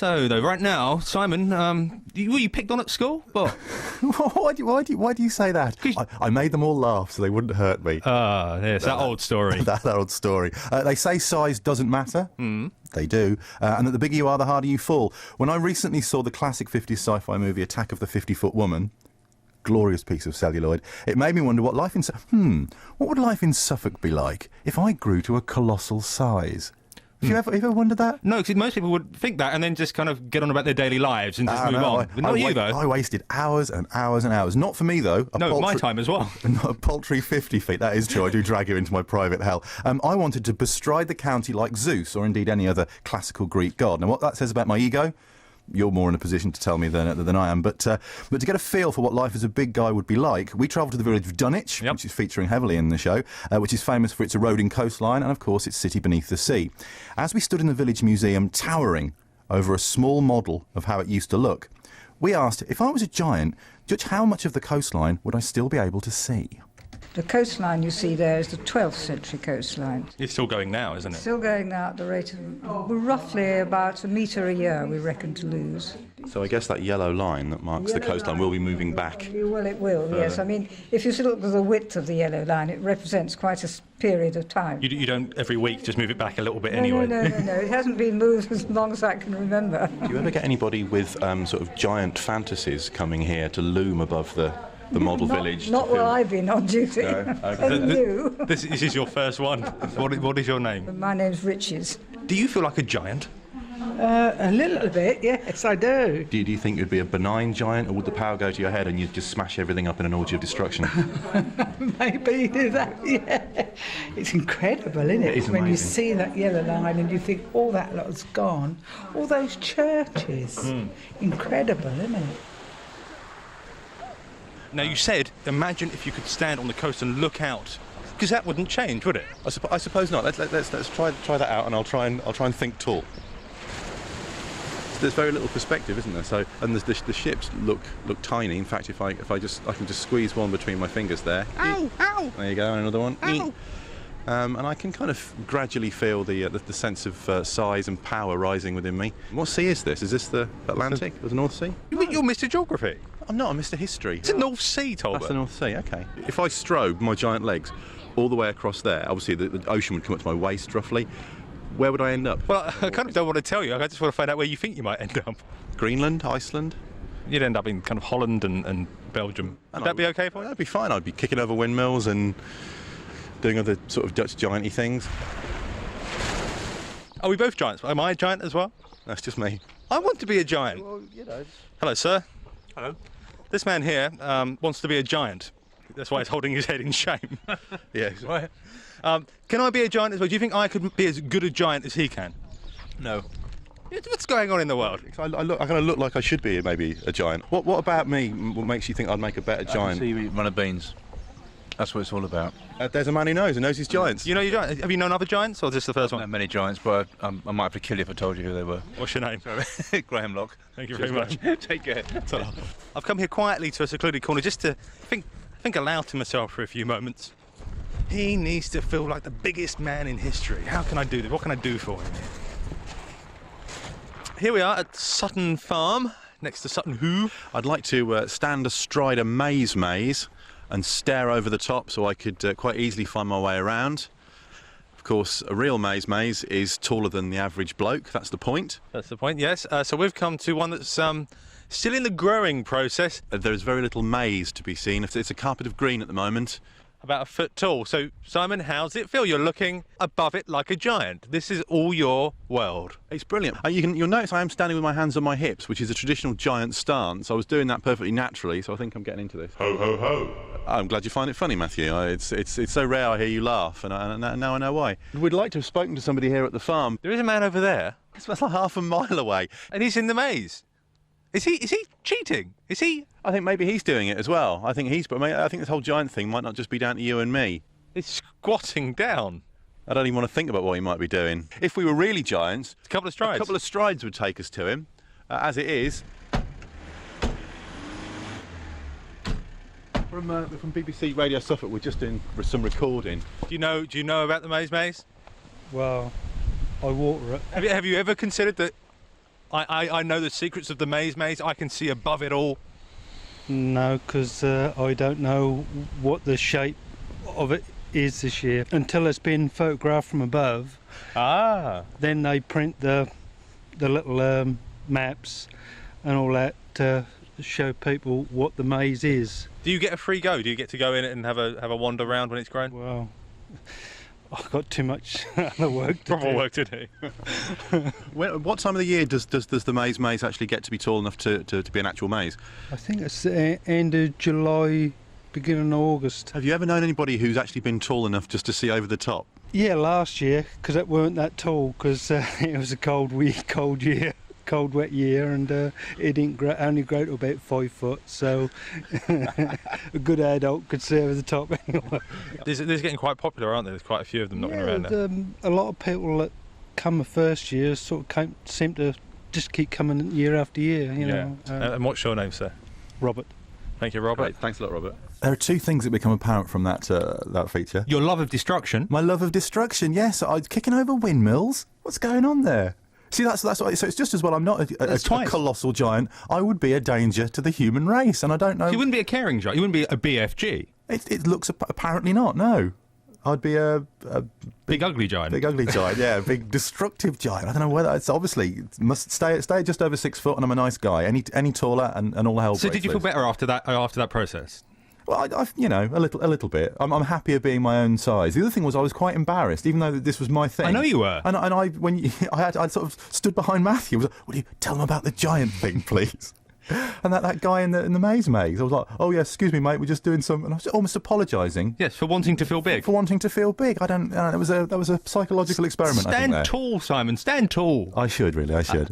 So, though, right now, Simon, were you picked on at school? What? Why do you say that? I made them all laugh so they wouldn't hurt me. Yes, that old story. that old story. They say size doesn't matter. They do. And that the bigger you are, the harder you fall. When I recently saw the classic 50s sci-fi movie Attack of the 50-Foot Woman, glorious piece of celluloid, it made me wonder what what would life in Suffolk be like if I grew to a colossal size? Have you ever wondered that? No, because most people would think that and then just kind of get on about their daily lives and just move on. But not you, though. I wasted hours and hours and hours. Not for me, though. My time as well. Not a paltry 50 feet. That is true. I do drag you into my private hell. I wanted to bestride the county like Zeus, or indeed any other classical Greek god. Now, what that says about my ego, you're more in a position to tell me than I am. But to get a feel for what life as a big guy would be like, we travelled to the village of Dunwich, which is featuring heavily in the show, which is famous for its eroding coastline and, of course, its city beneath the sea. As we stood in the village museum, towering over a small model of how it used to look, we asked, if I was a giant, judge how much of the coastline would I still be able to see? The coastline you see there is the 12th century coastline. It's still going now, isn't it? Still going now at the rate of roughly about a metre a year, we reckon, to lose. So I guess that yellow line that marks the coastline will be moving back. Well, it will, yes. I mean, if you look at the width of the yellow line, it represents quite a period of time. You don't every week just move it back a little bit anyway? No. It hasn't been moved as long as I can remember. Do you ever get anybody with sort of giant fantasies coming here to loom above the model village? Not while I've been on duty. No? Okay. This is your first one. What is your name? My name's Riches. Do you feel like a giant? A little bit, yes, I do. Do you think you'd be a benign giant, or would the power go to your head and you'd just smash everything up in an orgy of destruction? Maybe do that, yeah. It's incredible, isn't it? It is when amazing. you see that yellow line and you think all that lot's gone. All those churches. Incredible, isn't it? Now, you said, imagine if you could stand on the coast and look out, because that wouldn't change, would it? I suppose not. Let's try that out, and I'll try and think tall. There's very little perspective, isn't there? So, and the ships look tiny. In fact, if I can just squeeze one between my fingers there. Ow! Ow! There you go, and another one. Ow! And I can kind of gradually feel the sense of size and power rising within me. What sea is this? Is this the Atlantic or the North Sea? You're Mr. Geography. I'm not. I'm Mr. History. It's the North Sea, Tolbert. That's the North Sea. Okay. If I strode my giant legs all the way across there, obviously the ocean would come up to my waist roughly. Where would I end up? Well, I kind of don't want to tell you. I just want to find out where you think you might end up. Greenland, Iceland. You'd end up in kind of Holland and Belgium. Would that be okay for you? That'd be fine. I'd be kicking over windmills and doing other sort of Dutch giant-y things. Are we both giants? Am I a giant as well? That's just me. I want to be a giant. Well, you know. Hello, sir. Hello. This man here wants to be a giant. That's why he's holding his head in shame. Yeah. Right. Can I be a giant as well? Do you think I could be as good a giant as he can? No. What's going on in the world? I kind of look like I should be maybe a giant. What about me? What makes you think I'd make a better I giant? can see you eat run of beans. That's what it's all about. There's a man who knows his giants. You know your giant. Have you known other giants, or just the first Not one? many giants, but I might have to kill you if I told you who they were. What's your name? Graham Locke. Thank you very much. Take care. I've come here quietly to a secluded corner just to think aloud to myself for a few moments. He needs to feel like the biggest man in history. How can I do this? What can I do for him? Here we are at Sutton Farm, next to Sutton Hoo. I'd like to stand astride a maze and stare over the top so I could quite easily find my way around. Of course, a real maze is taller than the average bloke. That's the point. That's the point, yes. So we've come to one that's still in the growing process. There is very little maize to be seen. It's a carpet of green at the moment. About a foot tall. So, Simon, how's it feel? You're looking above it like a giant. This is all your world. It's brilliant. You'll notice I am standing with my hands on my hips, which is a traditional giant stance. I was doing that perfectly naturally, so I think I'm getting into this. Ho, ho, ho. I'm glad you find it funny, Matthew. It's so rare I hear you laugh, and now I know why. We'd like to have spoken to somebody here at the farm. There is a man over there, It's like half a mile away. and he's in the maze. Is he cheating? Is he? I think maybe he's doing it as well. I think this whole giant thing might not just be down to you and me. He's squatting down. I don't even want to think about what he might be doing. If we were really giants, A couple of strides. a couple of strides would take us to him. As it is, from BBC Radio Suffolk, we're just doing some recording. Do you know about the maze? Well, I water it. Have you ever considered that I know the secrets of the maze. I can see above it all. No, because I don't know what the shape of it is this year. Until it's been photographed from above, then they print the little maps and all that to show people what the maze is. Do you get a free go? Do you get to go in it and have a wander around when it's grown? Well, I've got too much other work to Proper do. work to do. What time of the year does the maze actually get to be tall enough to be an actual maze? I think it's the end of July, beginning of August. Have you ever known anybody who's actually been tall enough just to see over the top? Yeah, last year, because it weren't that tall, because it was a cold year. Cold, wet year, and it didn't only grow to about 5 foot, so a good adult could see over the top anyway. These are getting quite popular, aren't there? There's quite a few of them knocking around now. A lot of people that come the first year sort of seem to just keep coming year after year, you know. And what's your name, sir? Robert. Thank you, Robert. Great. Thanks a lot, Robert. There are two things that become apparent from that feature. Your love of destruction. My love of destruction, yes. I'm kicking over windmills. What's going on there? See, that's what, so it's just as well I'm not a colossal giant. I would be a danger to the human race, and I don't know. You wouldn't be a caring giant. You wouldn't be a BFG. It looks apparently not. No, I'd be a Big ugly giant. big ugly giant. Yeah, a big destructive giant. I don't know whether it's obviously it must stay just over 6 foot, and I'm a nice guy. Any taller, and all hell. So breaks did you feel loose. better after that process? Well, I you know, a little bit. I'm happier being my own size. The other thing was I was quite embarrassed, even though this was my thing. I know you were. And I I sort of stood behind Matthew. I was like, "Will you tell him about the giant thing, please?" And that guy in the maze. I was like, "Oh yes, excuse me, mate. We're just doing some." And I was almost apologising. Yes, for wanting to feel big. For wanting to feel big. I don't. That was a psychological experiment. I think Stand there. tall, Simon. Stand tall. I should really. I should.